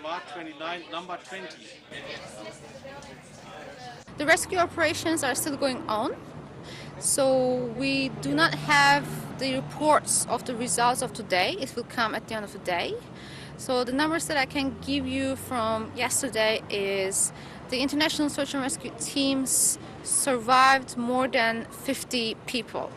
Mark 29, number 20. The rescue operations are still going on, so we do not have the reports of the results of today. It will come at the end of the day. So the numbers that I can give you from yesterday is the international search and rescue teams survived more than 50 people.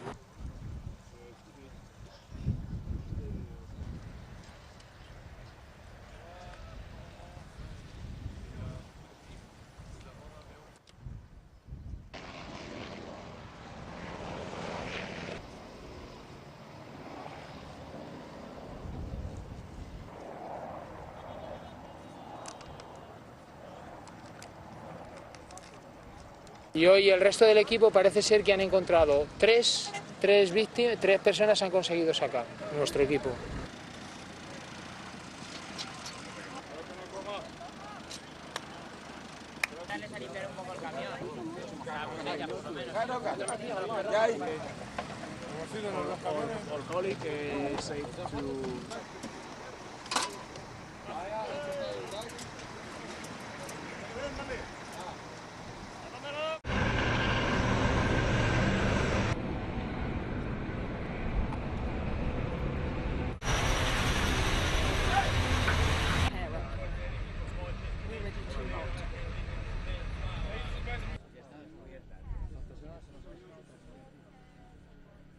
Y hoy el resto del equipo parece ser que han encontrado tres víctimas, 3 personas han conseguido sacar, nuestro equipo.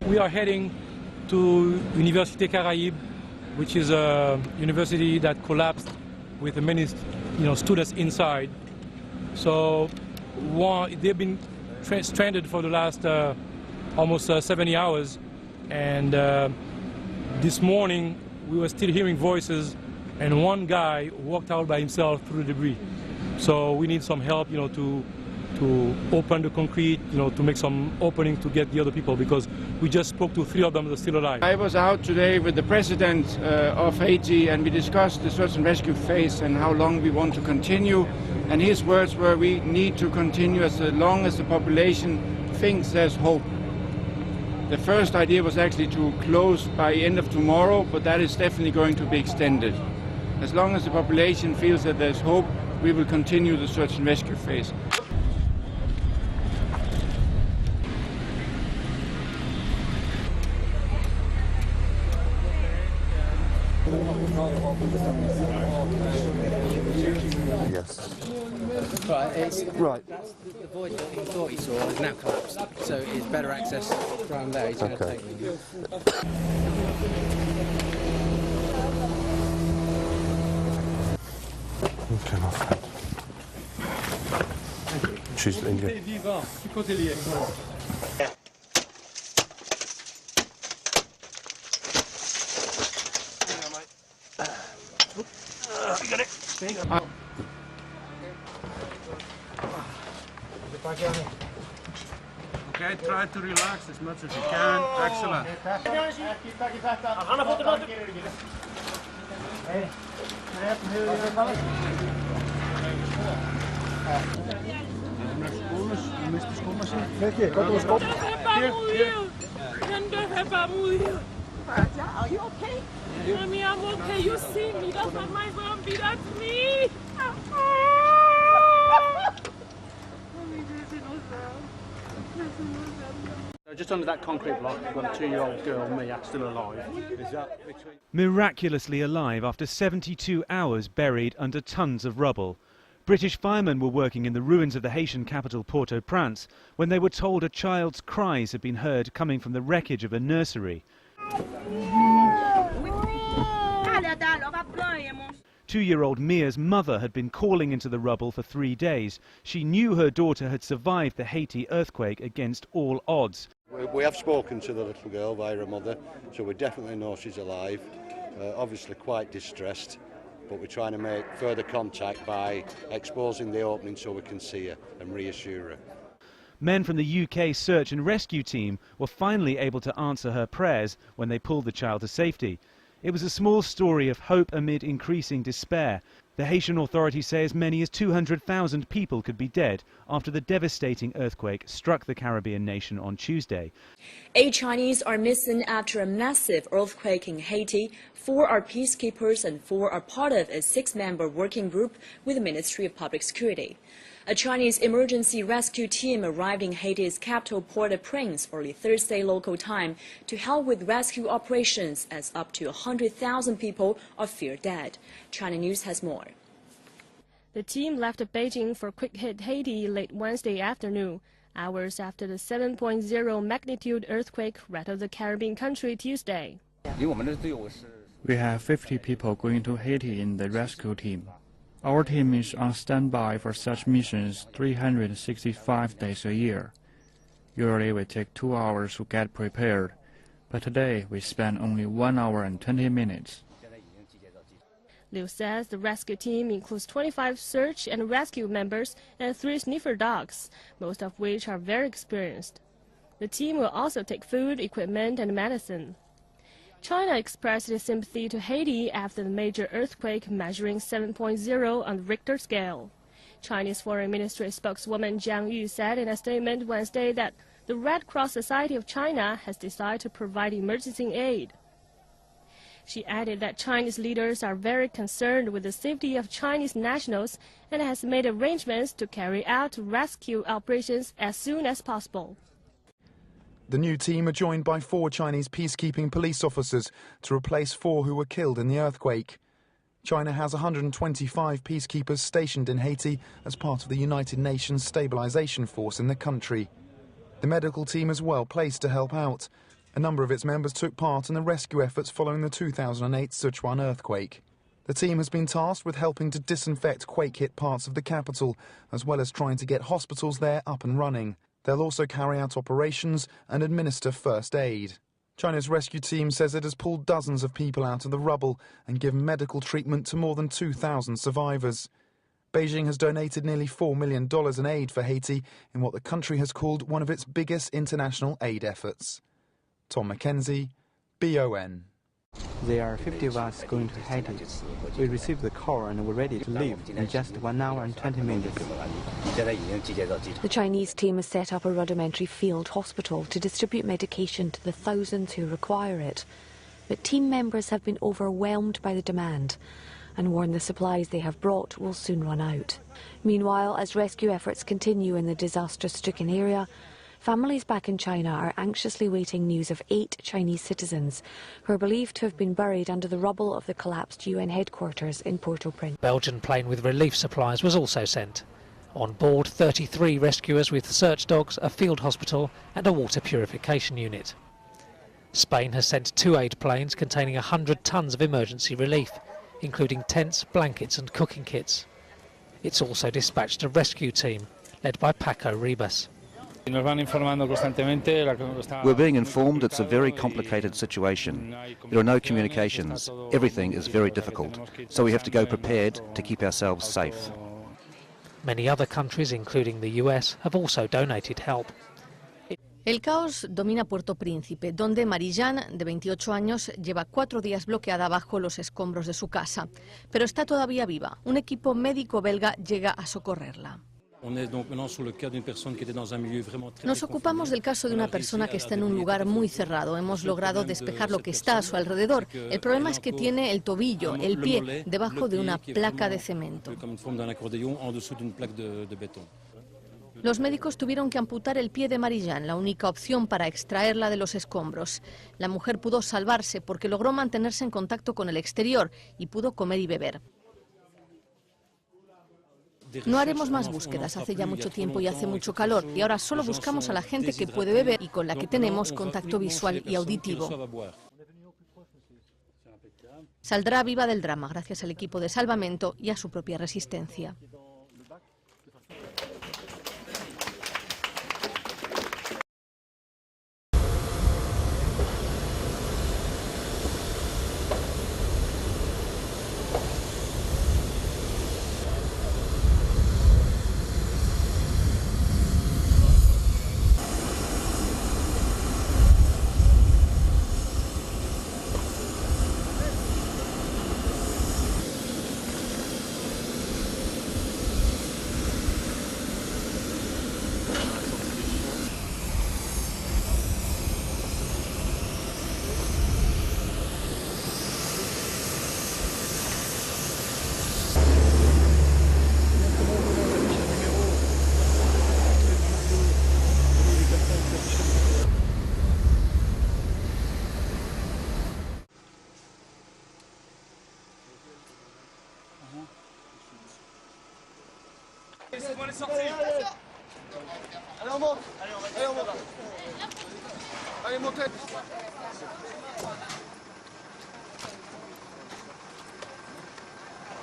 We are heading to Université Caraïbe, which is a university that collapsed with many students inside. So they've been stranded for the last almost 70 hours, and this morning we were still hearing voices, and one guy walked out by himself through the debris. So we need some help, to open the concrete, to make some opening to get the other people, because we just spoke to 3 of them that are still alive. I was out today with the president of Haiti, and we discussed the search and rescue phase and how long we want to continue. And his words were, we need to continue as long as the population thinks there's hope. The first idea was actually to close by end of tomorrow, but that is definitely going to be extended. As long as the population feels that there's hope, we will continue the search and rescue phase. Yes. Right, that's the void that he thought he saw has now collapsed, so it's better access from there. He's going to take me. Okay, my friend. She's in here. Okay, try to relax as much as you can. Excellent. Are you okay? Mommy, I'm okay. You see me. That's not my zombie. That's me. Just under that concrete block, we've got a 2-year-old girl, Mia, still alive. Miraculously alive after 72 hours buried under tons of rubble. British firemen were working in the ruins of the Haitian capital Port-au-Prince when they were told a child's cries had been heard coming from the wreckage of a nursery. 2-year-old Mia's mother had been calling into the rubble for 3 days. She knew her daughter had survived the Haiti earthquake against all odds. We have spoken to the little girl via her mother, so we definitely know she's alive. Obviously quite distressed, but we're trying to make further contact by exposing the opening so we can see her and reassure her. Men from the UK search and rescue team were finally able to answer her prayers when they pulled the child to safety. It was a small story of hope amid increasing despair. The Haitian authorities say as many as 200,000 people could be dead after the devastating earthquake struck the Caribbean nation on Tuesday. 8 Chinese are missing after a massive earthquake in Haiti. 4 are peacekeepers and 4 are part of a 6-member working group with the Ministry of Public Security. A Chinese emergency rescue team arrived in Haiti's capital Port-au-Prince early Thursday local time to help with rescue operations as up to 100,000 people are feared dead. China News has more. The team left Beijing for quick hit Haiti late Wednesday afternoon, hours after the 7.0 magnitude earthquake rattled the Caribbean country Tuesday. We have 50 people going to Haiti in the rescue team. Our team is on standby for such missions 365 days a year. Usually we take 2 hours to get prepared, but today we spent only 1 hour and 20 minutes. Liu says the rescue team includes 25 search and rescue members and 3 sniffer dogs, most of which are very experienced. The team will also take food, equipment, and medicine. China expressed its sympathy to Haiti after the major earthquake measuring 7.0 on the Richter scale. Chinese Foreign Ministry spokeswoman Jiang Yu said in a statement Wednesday that the Red Cross Society of China has decided to provide emergency aid. She added that Chinese leaders are very concerned with the safety of Chinese nationals and has made arrangements to carry out rescue operations as soon as possible. The new team are joined by 4 Chinese peacekeeping police officers to replace 4 who were killed in the earthquake. China has 125 peacekeepers stationed in Haiti as part of the United Nations Stabilization Force in the country. The medical team is well placed to help out. A number of its members took part in the rescue efforts following the 2008 Sichuan earthquake. The team has been tasked with helping to disinfect quake-hit parts of the capital, as well as trying to get hospitals there up and running. They'll also carry out operations and administer first aid. China's rescue team says it has pulled dozens of people out of the rubble and given medical treatment to more than 2,000 survivors. Beijing has donated nearly $4 million in aid for Haiti in what the country has called one of its biggest international aid efforts. Tom Mackenzie, BON. There are 50 of us going to Haiti. We received the call and we're ready to leave in just 1 hour and 20 minutes. The Chinese team has set up a rudimentary field hospital to distribute medication to the thousands who require it. But team members have been overwhelmed by the demand and warn the supplies they have brought will soon run out. Meanwhile, as rescue efforts continue in the disaster-stricken area, families back in China are anxiously waiting news of 8 Chinese citizens who are believed to have been buried under the rubble of the collapsed UN headquarters in Port-au-Prince. A Belgian plane with relief supplies was also sent. On board, 33 rescuers with search dogs, a field hospital and a water purification unit. Spain has sent 2 aid planes containing 100 tons of emergency relief, including tents, blankets and cooking kits. It's also dispatched a rescue team, led by Paco Ribas. We're being informed it's a very complicated situation. There are no communications. Everything is very difficult. So we have to go prepared to keep ourselves safe. Many other countries, including the US, have also donated help. El caos domina Puerto Príncipe, donde Marijan, de 28 años, lleva 4 días bloqueada bajo los escombros de su casa. Pero está todavía viva. Un equipo médico belga llega a socorrerla. Nos ocupamos del caso de una persona que está en un lugar muy cerrado. Hemos logrado despejar lo que está a su alrededor. El problema es que tiene el tobillo, el pie, debajo de una placa de cemento. Los médicos tuvieron que amputar el pie de Marijan, la única opción para extraerla de los escombros. La mujer pudo salvarse porque logró mantenerse en contacto con el exterior y pudo comer y beber. No haremos más búsquedas, hace ya mucho tiempo y hace mucho calor, y ahora solo buscamos a la gente que puede beber y con la que tenemos contacto visual y auditivo. Saldrá viva del drama gracias al equipo de salvamento y a su propia resistencia.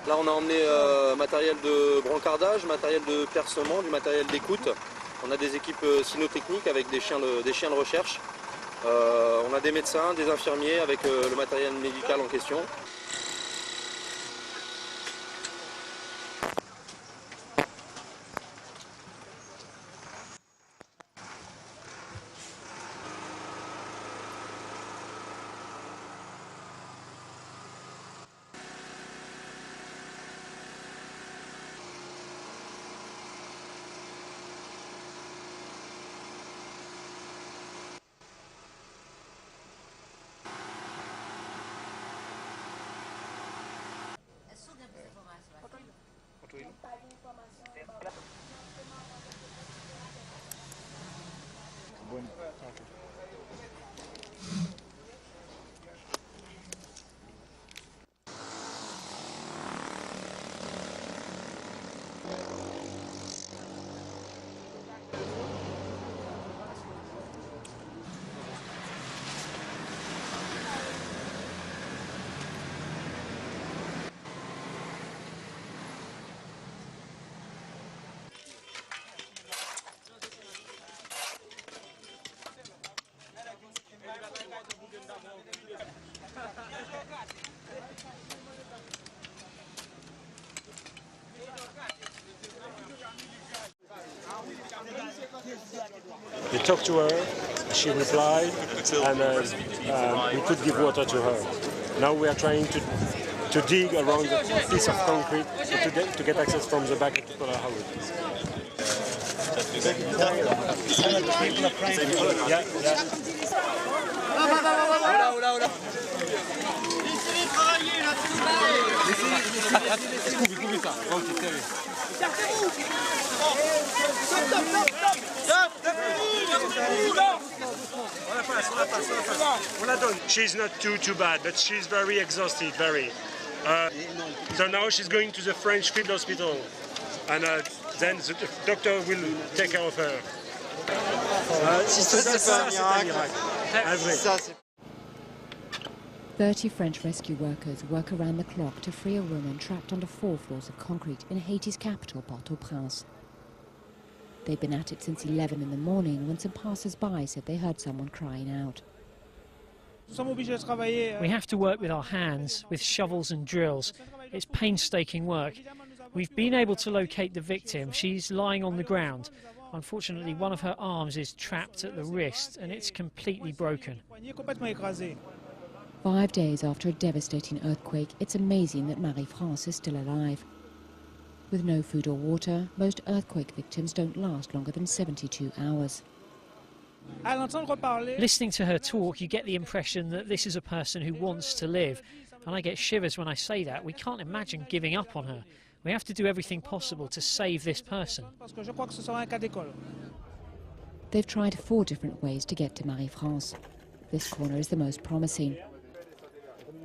Là, on a emmené matériel de brancardage, matériel de percement, du matériel d'écoute. On a des équipes cynotechniques avec des chiens de recherche. On a des médecins, des infirmiers avec le matériel médical en question. We talked to her, she replied, and we could give water to her. Now we are trying to dig around the piece of concrete to get access from the back to her house. She's not too bad, but she's very exhausted, very. So now she's going to the French field hospital, and then the doctor will take care of her. 30 French rescue workers work around the clock to free a woman trapped under 4 floors of concrete in Haiti's capital, Port-au-Prince. They've been at it since 11 in the morning when some passers-by said they heard someone crying out. We have to work with our hands, with shovels and drills. It's painstaking work. We've been able to locate the victim. She's lying on the ground. Unfortunately, one of her arms is trapped at the wrist and it's completely broken. 5 days after a devastating earthquake, it's amazing that Marie-France is still alive. With no food or water, most earthquake victims don't last longer than 72 hours. Listening to her talk, you get the impression that this is a person who wants to live. And I get shivers when I say that. We can't imagine giving up on her. We have to do everything possible to save this person. They've tried 4 different ways to get to Marie-France. This corner is the most promising.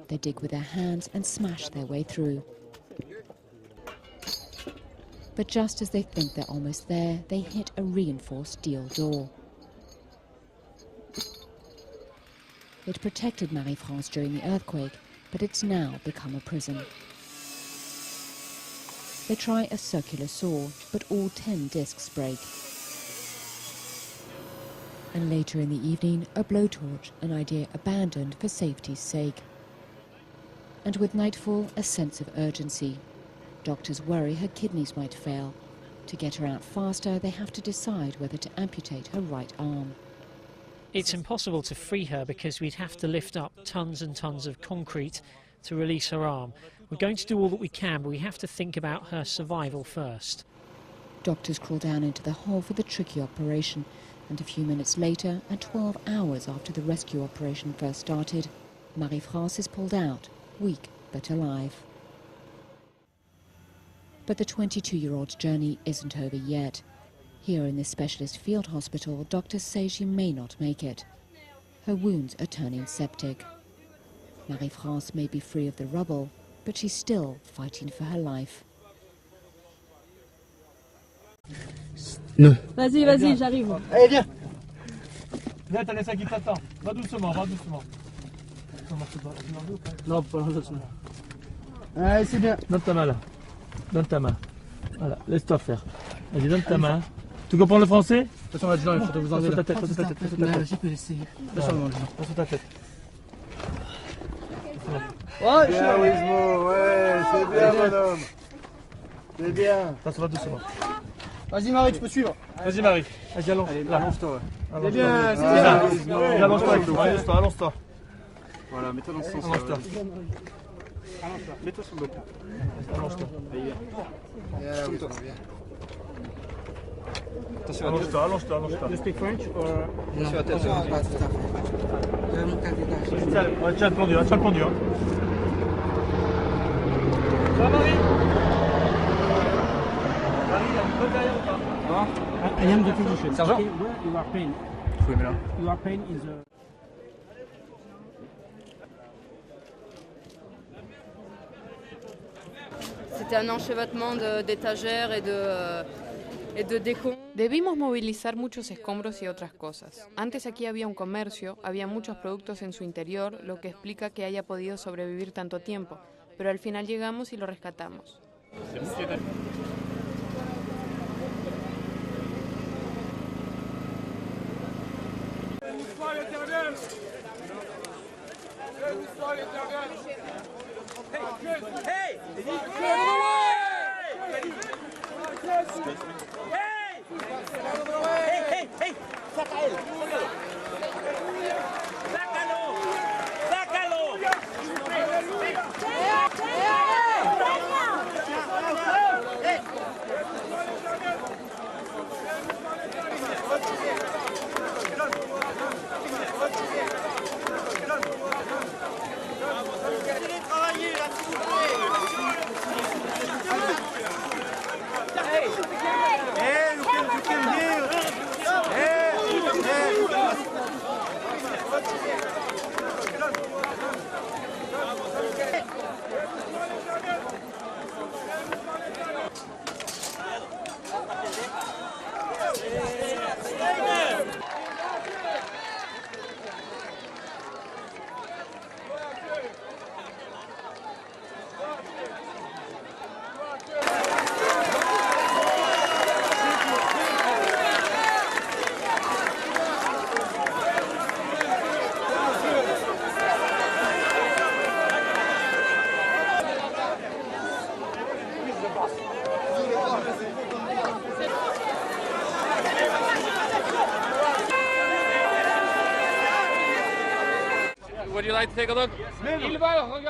They dig with their hands and smash their way through. But just as they think they're almost there, they hit a reinforced steel door. It protected Marie-France during the earthquake, but it's now become a prison. They try a circular saw, but all 10 discs break. And later in the evening, a blowtorch, an idea abandoned for safety's sake. And with nightfall, a sense of urgency. Doctors worry her kidneys might fail. To get her out faster, they have to decide whether to amputate her right arm. It's impossible to free her because we'd have to lift up tons and tons of concrete to release her arm. We're going to do all that we can, but we have to think about her survival first. Doctors crawl down into the hole for the tricky operation, and a few minutes later, and 12 hours after the rescue operation first started, Marie-France is pulled out, weak but alive. But the 22-year-old's journey isn't over yet. Here in this specialist field hospital, doctors say she may not make it. Her wounds are turning septic. Marie-France may be free of the rubble, but she's still fighting for her life. Non. Vas-y, vas-y, j'arrive. Allez, viens. Viens, t'as laissé qui t'attend. Va doucement, va doucement. Non, pas doucement. Allez, c'est bien. Donne ta main là. Donne ta main. Voilà, laisse-toi faire. Vas-y, donne ta main. Tu comprends le français? De toute façon, l'adjudant, il faut vous enlever. Passe ta tête, passe ta tête, passe ta tête. J'y peux essayer. Passe ta tête. Ouais, bien, Wismo, ouais, c'est bien, bonhomme. C'est bien. Ça va doucement. Vas-y, Marie, tu peux suivre. Vas-y, Marie. Vas-y, allons. Allonge-toi. C'est bien, c'est bien. Allonge-toi avec nous. Allonge-toi, allonge-toi. Voilà, mets-toi dans ce sens. Allonge-toi. Mets-toi sur le dos. Allonge-toi. Attention, allonge-toi, allonge-toi, allonge-toi. You speak French or... Non, attention, pas tout à fait. Tiens le pendu, tiens le pendu. Ça va, Marie? Marie, il y a une bonne derrière ou pas? I am the physician. Sergent? Where you are pain? Fouillez-moi là. You are pain is a... C'était un enchevêtrement d'étagères et de déco. Debimos movilizar muchos escombros y otras cosas. Antes aquí había un comercio, había muchos productos en su interior, lo que explica que haya podido sobrevivir tanto tiempo, pero al final llegamos y lo rescatamos. Would you like to take a look?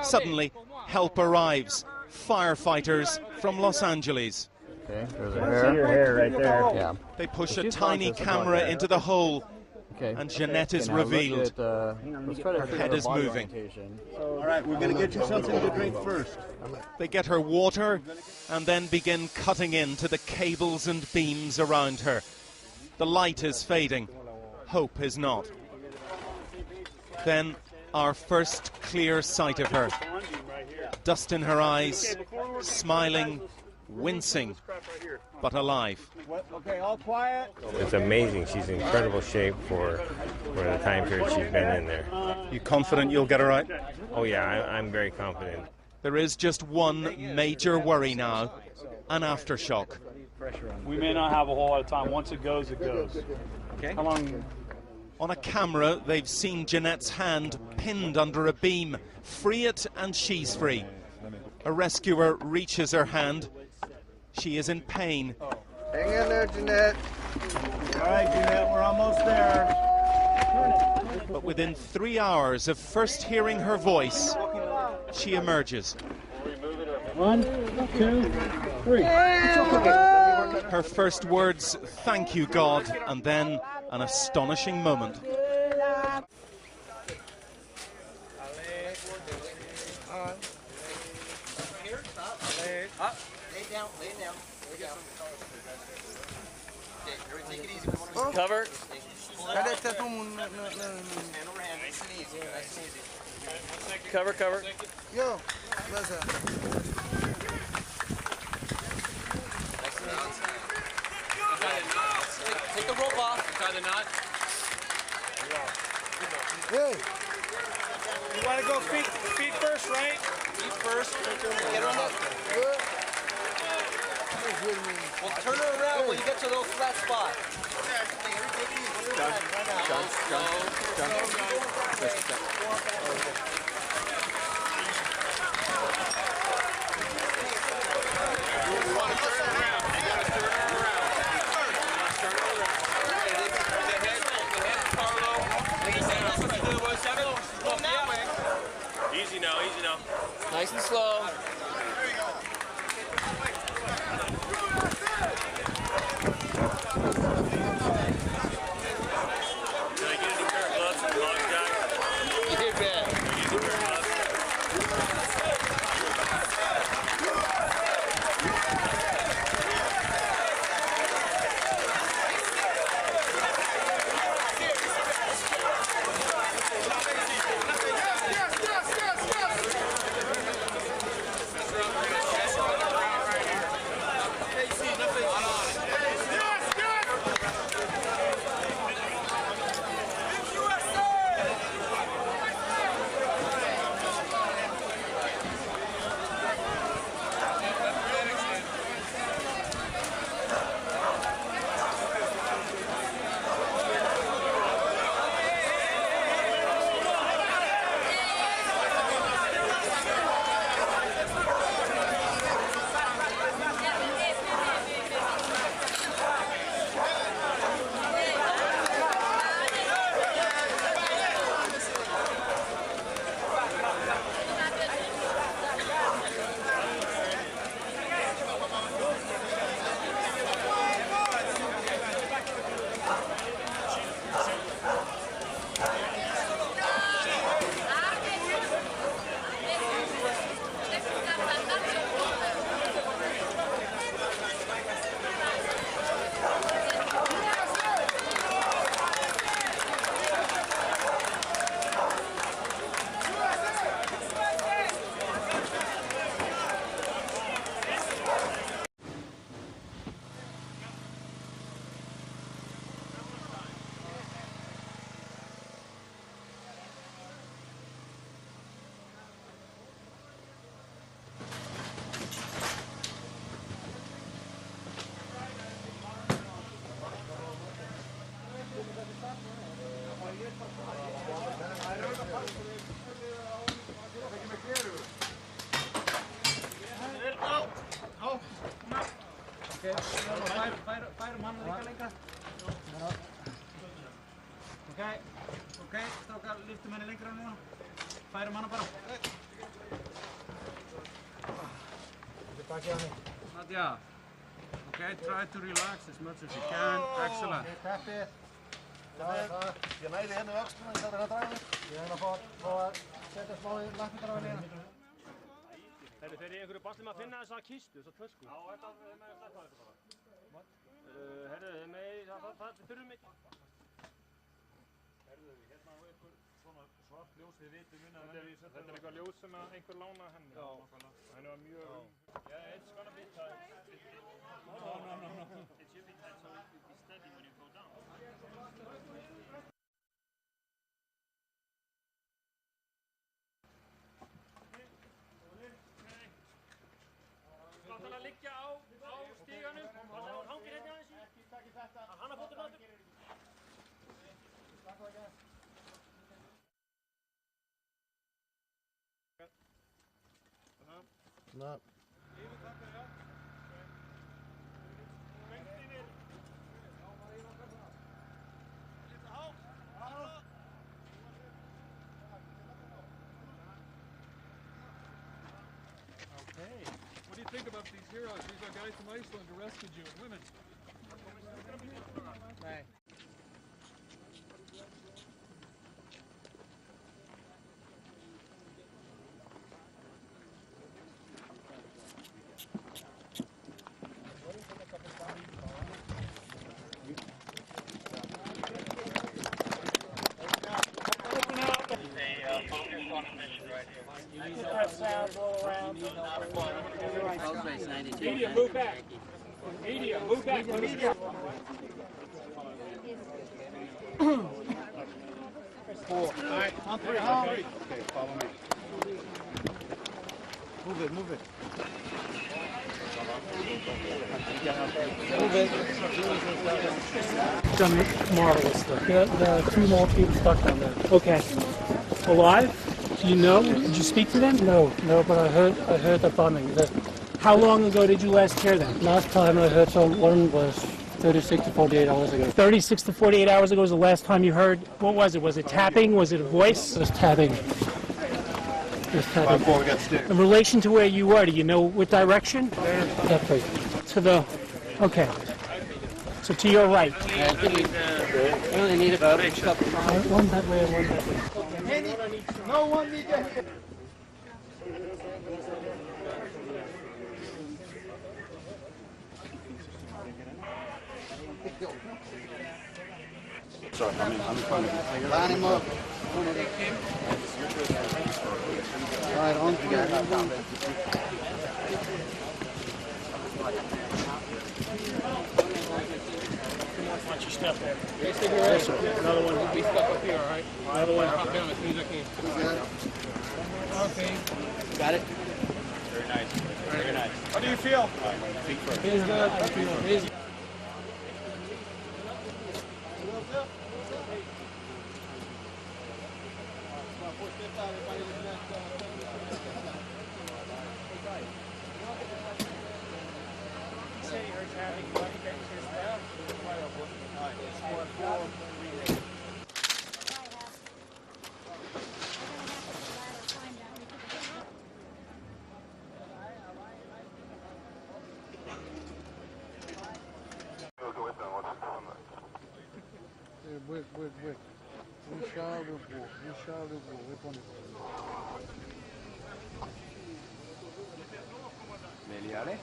Suddenly, help arrives. Firefighters from Los Angeles. Okay, there's her hair right there. Yeah. They push a tiny camera into the hole, and Jeanette is revealed. Her head is moving. All right, we're going to get you something to drink first. They get her water and then begin cutting into the cables and beams around her. The light is fading. Hope is not. Then our first clear sight of her. Dust in her eyes, smiling, wincing, but alive. Okay, all quiet. It's amazing. She's in incredible shape for the time period she's been in there. You confident you'll get her out? Oh yeah, I'm very confident. There is just one major worry now, an aftershock. We may not have a whole lot of time. Once it goes, it goes. Okay. How long? On a camera, they've seen Jeanette's hand pinned under a beam. Free it and she's free. A rescuer reaches her hand. She is in pain. Hang in there, Jeanette. All right, Jeanette, we're almost there. But within 3 hours of first hearing her voice, she emerges. 1, 2, 3. Her first words, "Thank you, God," and then an astonishing moment. Cover. Cover, cover. Yo, off. Tie the knot. Hey. You want to go feet first, right? Feet first. Get her on that. Good. Well, turn her around when you get to the little flat spot. Easy now, easy now. Nice and slow. Oké, strákar, lyftum henni lengra núna. Færum hana bara. Nadia. Okay, try to relax as much as you can. Excellent. Je mij de handen opspringen, is dat er uiteindelijk? Ja, dan gaat zet eens mooi lachen erin. Þeir eru einhverju basli með að finna þessa kistu, þessa tösku. Já, þetta er með að sleppa þetta bara. Herðu, það þurfum ekki. Herðu, hérna á einhver svona svart ljós við vitum minna. Þetta er eitthvað ljós sem einhver lána henni. Já. Henni var mjög Yeah, it's gonna be tight. No. It should be tight so it will be steady when you go down. Láta hana liggja á stíganum. Hún hangir hérna aðeins í. Hanna fóttur náttúr. No. Okay. What do you think about these heroes? These are guys from Iceland who rescued you and women. Nej. Media, move back. Media, move back, media. Four. All right, on three. Okay, follow me. Move it, move it. Move it. Done marvelous stuff. The two more people stuck down there. Okay. Alive? Do you know? Did you speak to them? No, but I heard the bombing. How long ago did you last hear them? Last time I heard someone was 36 to 48 hours ago. 36 to 48 hours ago was the last time you heard. What was it? Was it tapping? Was it a voice? It was tapping. Before we got sticks. In relation to where you were, do you know what direction? That way. To the. Okay. So to your right. I only need about a couple. One that way, one that way. No one needs to. Sorry, I'm in front of you. Line him up. All right, on together. Watch your step there. Yes, sir. Another one. Be stuck up here, all right? Another one. Hop down as soon as I can. Okay. Got it? Very nice. Very nice. How do you feel? He's good. He's Wait. Inşallah bu. Hep onu. Meliare?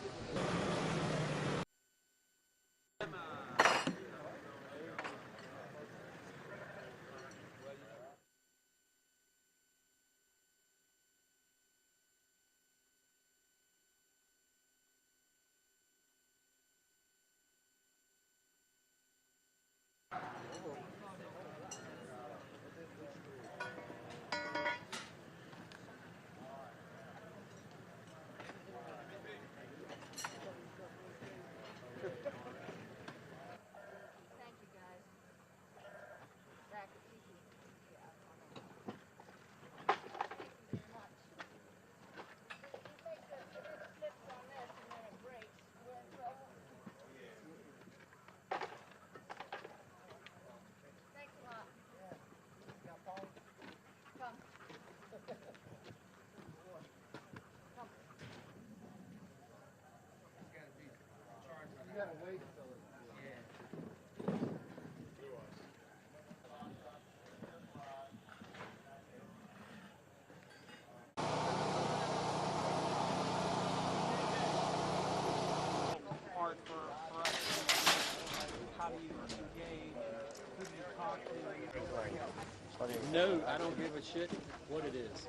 No, I don't give a shit what it is.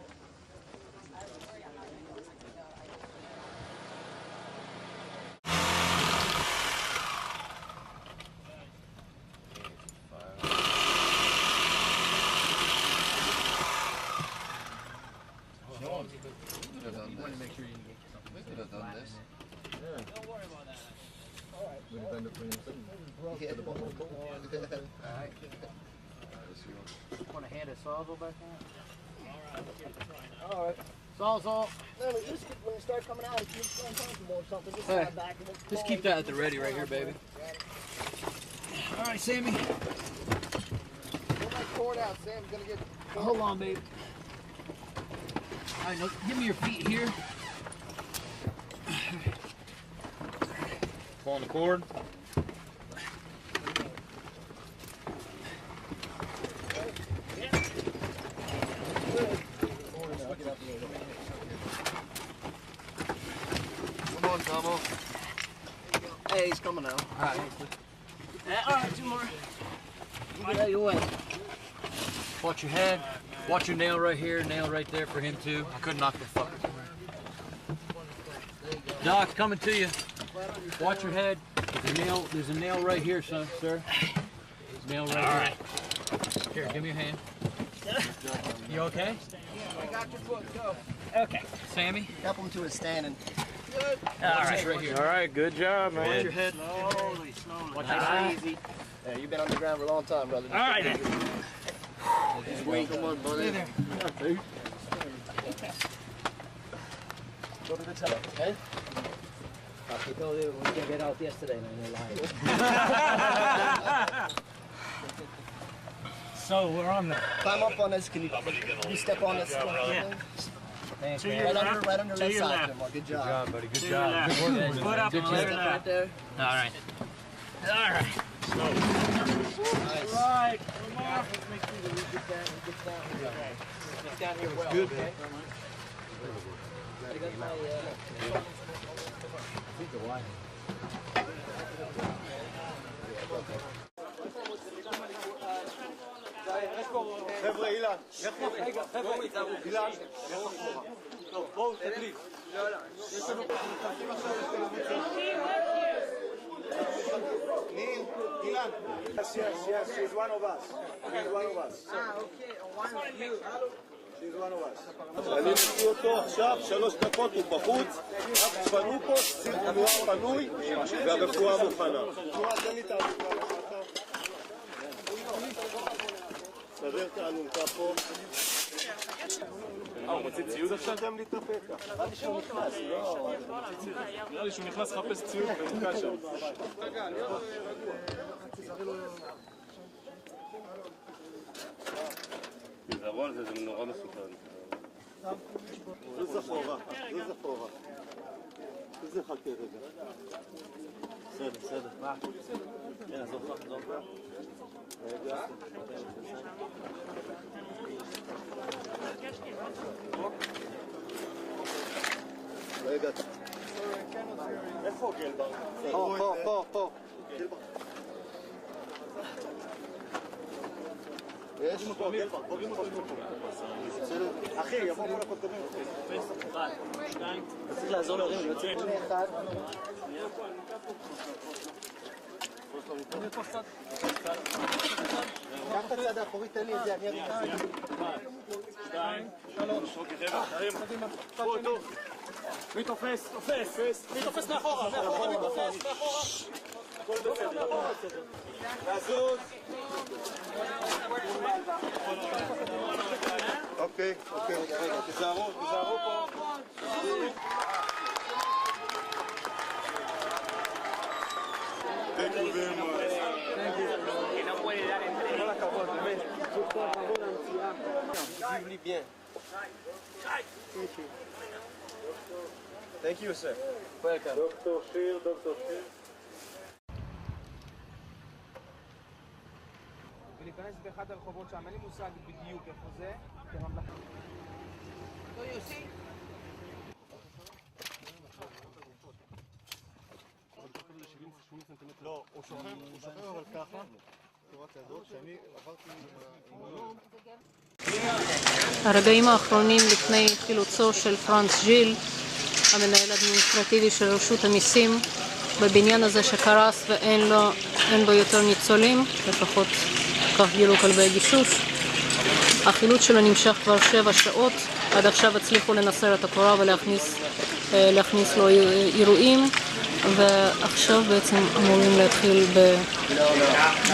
You want to make sure you get something. We could have done this. Yeah. Don't worry about that. All right. We'd have ended up bringing something to the bottom of the pool. All right. Want to hand a sawzall back in? All right. Sawzall. No, just when you start coming out, if you're uncomfortable or something, just stand back. And Just keep that at the ready right here, baby. All right, Sammy. Pull that cord out, Sam's gonna get. Hold on, babe. All right, now give me your feet here. Pulling the cord. Come on, Tomo. Hey, he's coming out. All right. All right, two more. You get out of your way. Watch your head. Watch your nail right here, nail right there for him too. I couldn't knock the fucker. Doc, coming to you. Watch your head. There's a nail right here, sir. Nail right here. Here, give me your hand. You okay? I got your foot, go. Okay. Sammy? Help him to his standing. Good. All right. Right here. All right, good job, man. Watch your head. Slowly. Watch your easy. Yeah, you've been on the ground for a long time, brother. All right, then. Come on, buddy. Go to the top, okay? I told you we didn't get out yesterday, man. You're lying. So we're on the... Climb up on this. Can you step on this? Yeah. Thanks, man. Right under left side. Good job, buddy. Good to job. Good work. Foot up Good and job. right there. All right. All right. Nice. Right. Make sure that we get down here. Get down here well. Good. Okay. חבר'ה, אילן, אילן, טוב, בואו, תדליק. Ilan, yes, she's one of us. She's one of us. Okay, one of you. She's one of us. אני מכיר אותו עכשיו, 3 דקות, הוא בחוץ, תפנו פה, תנועה פנוי, והרפואה מוכנה. תן לי את האלונקה. סדר את האלונקה פה. הוא מוציא ציוד עכשיו? תן לי את הפקע. נראה לי שהוא נכנס, לא... נראה לי שהוא נכנס לחפש ציוד ונתקע שם. תזרון זה נורא מסוכן. זוז אחורה, זוז אחורה. זה חכה רגע. בסדר. מה? כן, עזוב לך. רגע. רגע. איפה גלבר? פה. יש פה גלבר, פוגעים אותו בסדר. אחי, יבוא כל הקודמים. 1, 2. צריך לעזור להרים, יוצא לפני 1. קח את הצד האחורי, תן לי את זה, אני ארים. 1, 2, 3. אוקיי, חבר'ה, תרים. טוב. מי תופס? מי תופס מאחורה? מאחורה. הכל בסדר. לזוז. אוקיי, רגע, תזהרו פה. Thank you very much. Thank you. כל הכבוד, באמת. Vive bien. Thank you, sir. Welcome. דוקטור שיר. ולהיכנס באחד הרחובות שם, אין לי מושג בדיוק איפה זה, כממלכה. לא יוסי? לא, הוא שוכב אבל ככה, תורת הידות, שאני עברתי הרגעים האחרונים לפני חילוצו של פרנס ז'יל, המנהל האדמיניסטרטיבי של רשות המיסים, בבניין הזה שקרס ואין בו יותר ניצולים, לפחות כך גילו כלבי הגישוש. החילוץ שלו נמשך כבר 7 שעות, עד עכשיו הצליחו לנסר את הקורה ולהכניס לו אירועים, ועכשיו בעצם אמורים להתחיל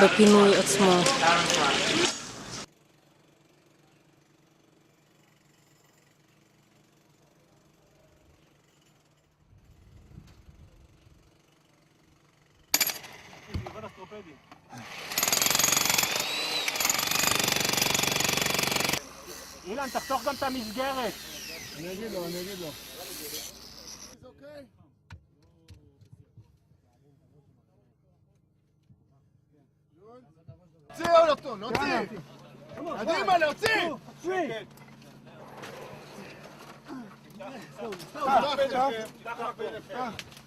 בפינוי עצמו. אילן, תחתוך גם את המסגרת. אני אגיד לו. להוציא! קדימה, להוציא!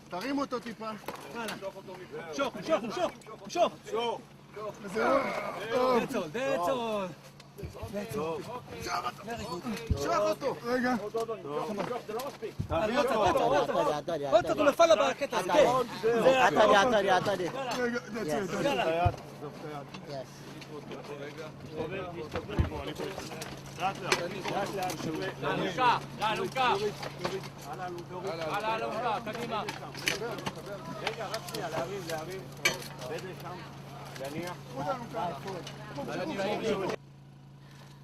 תרים אותו טיפה. שוק. That's all. רגע. עוד הוא נפל בקטע הזה. רגע, לאלונקה. על האלונקה, קדימה. רגע, רק שנייה, להרים. בזה שם. להניח.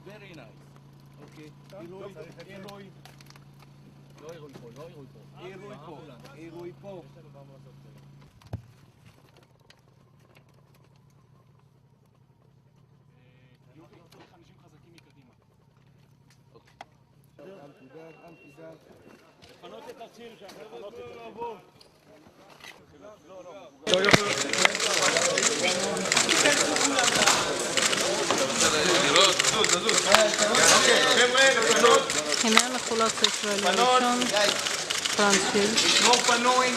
Very nice. אוקיי. עירוי פה. לפנות את הציר שם, לפנות את הציר. הנה המחולץ הישראלי הראשון, פרנספילד. שמור פנוי.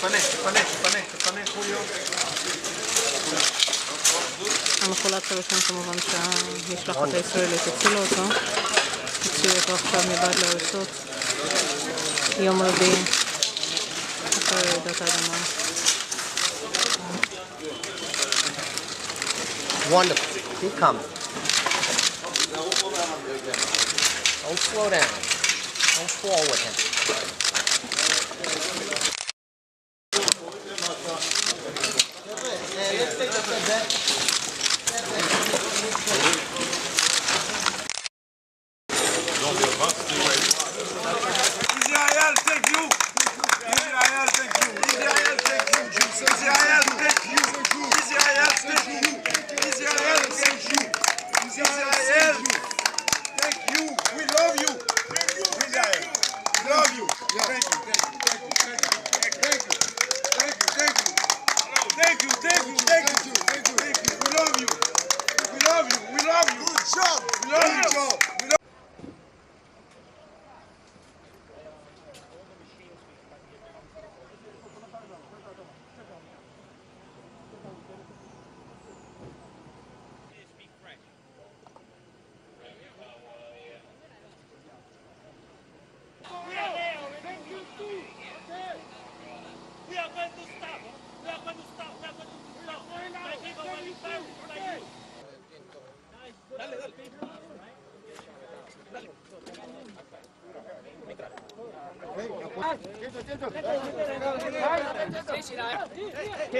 תפנה, חוליו. המחולץ הראשון כמובן שהמשלחת הישראלית הצילו אותו. הוציאו אותו עכשיו מבעד להריסות. יום רביעי, אחרי רעידת האדמה. Wonderful. Keep coming. Don't slow down. Don't fall with him. Israel, thank you. Israel, thank you. Israel, thank you. Israel, thank you. Israel, thank you. Israel, thank you. Israel, thank you. We love you. Israel, we love you. Thank you. We love you. Good job. We love you.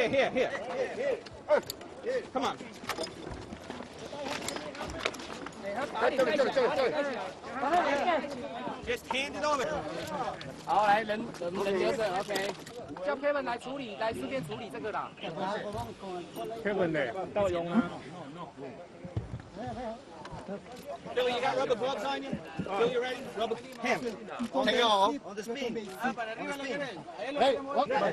Here. Come on. Just hand it over. 好，来人留着 ，OK。叫 Kevin 来处理，来这边处理这个啦。Kevin 呢？到用啊。 Billy, you got rubber gloves on you? Billy, you ready? Rubber. Him. Take it all. On the spin. Hey,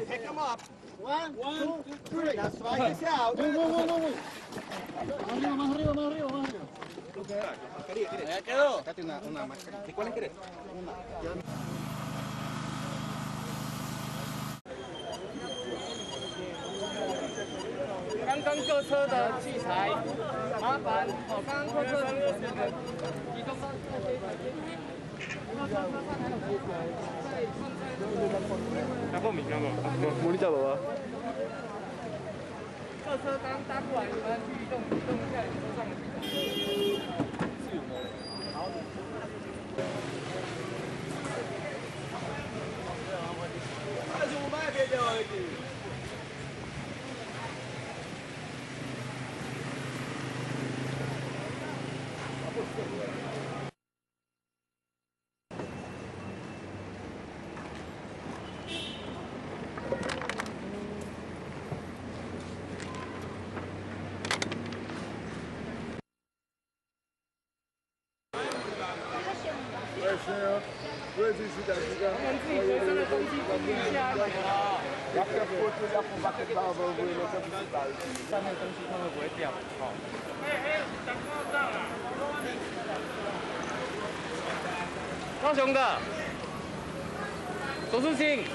pick him up. 1, 2, 3. Now slide this out. Wait. Más arriba. Ya quedó. Sácate una máscara. ¿De cuál querés? Una. 刚刚各车的器材，麻烦刚刚各车的移动到这些台阶。모니 잡아봐. 各车刚搭过来，你们去移动一下你车上的器材。我们自己随身的东西注意一下。上面的东西它会不会掉？长帽上了。高雄的，左志清。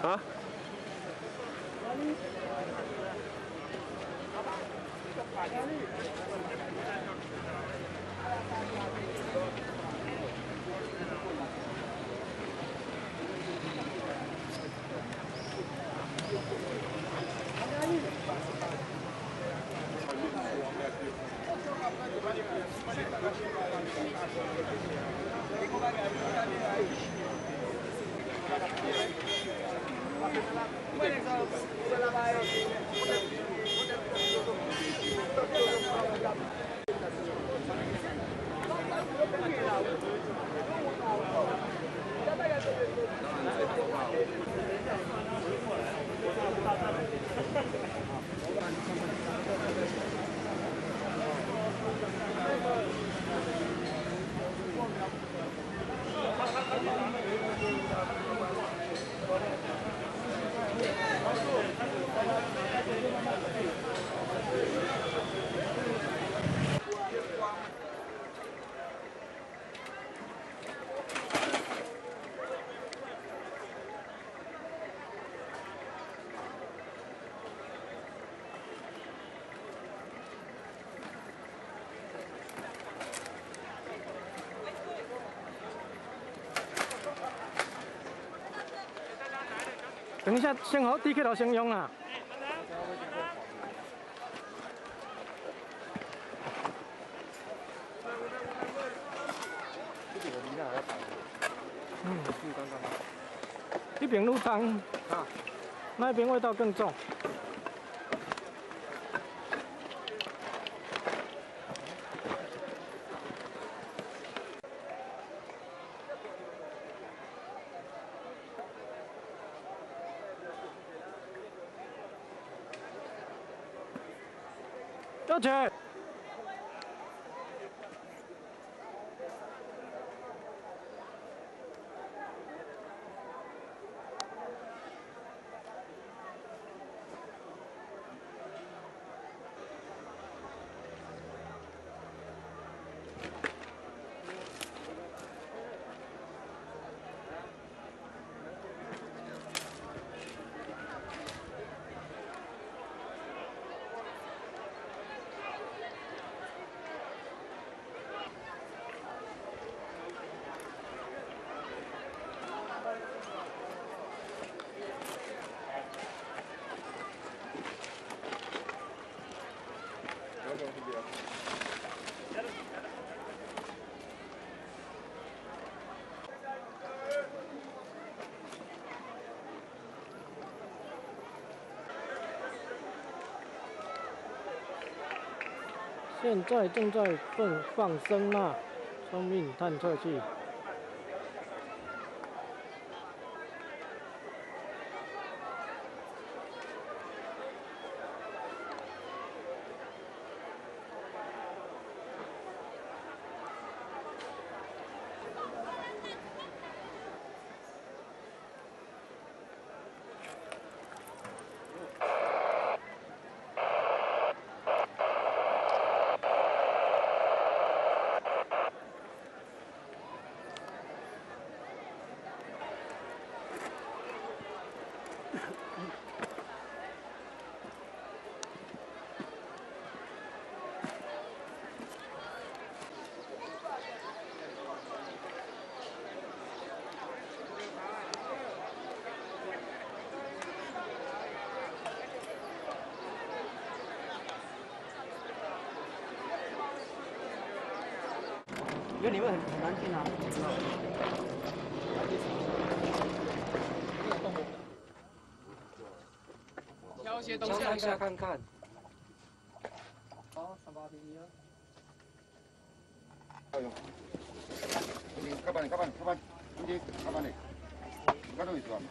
啊？等一下，先好，DK 佬先用啊。一边路脏，那边味道更重。要起！现在正在放声呐，生命探测器。因为里面很难进啊。挑一些东西来下看看。好，381啊。Kapan, ini kapan nih? Kado itu kan?